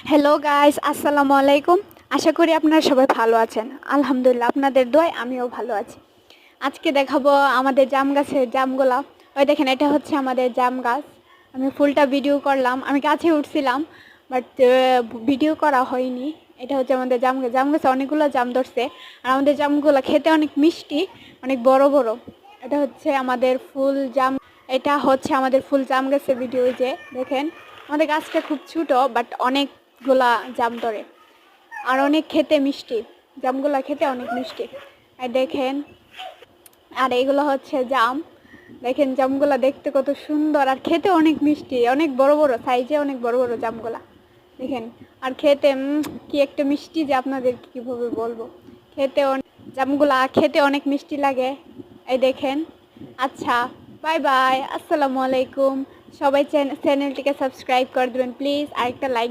Hello guys, আসসালামু আলাইকুম। আশা করি আপনারা সবাই ভালো আছেন। আলহামদুলিল্লাহ, আপনাদের দোয়ায় আমিও ভালো আছি। আজকে দেখাবো আমাদের জাম গাছের জামগুলা। ওই দেখেন, এটা হচ্ছে আমাদের জাম গাছ। আমি ফুলটা ভিডিও করলাম, আমি কাছে উঠছিলাম, বাট ভিডিও করা হয়নি। এটা হচ্ছে আমাদের জাম গাছ। জাম গাছে অনেকগুলো জাম ধরছে, আর আমাদের জামগুলো খেতে অনেক মিষ্টি, অনেক বড় বড়। এটা হচ্ছে আমাদের ফুল জাম। এটা হচ্ছে আমাদের ফুল জাম গাছের ভিডিও। যে দেখেন, আমাদের গাছটা খুব ছোট, বাট অনেকগুলা জাম ধরে, আর অনেক খেতে মিষ্টি। জামগুলা খেতে অনেক মিষ্টি। আর দেখেন, আর এগুলো হচ্ছে জাম। দেখেন জামগুলা দেখতে কত সুন্দর, আর খেতে অনেক মিষ্টি, অনেক বড় বড় সাইজে, অনেক বড় বড় জামগুলা দেখেন। আর খেতে কি একটা মিষ্টি, যে আপনাদের কিভাবে বলবো। খেতে জামগুলা খেতে অনেক মিষ্টি লাগে। এই দেখেন। আচ্ছা, বাই বাই, আসসালামু আলাইকুম। সবাই চ্যানেলটিকে সাবস্ক্রাইব করে দেবেন প্লিজ, আর একটা লাইক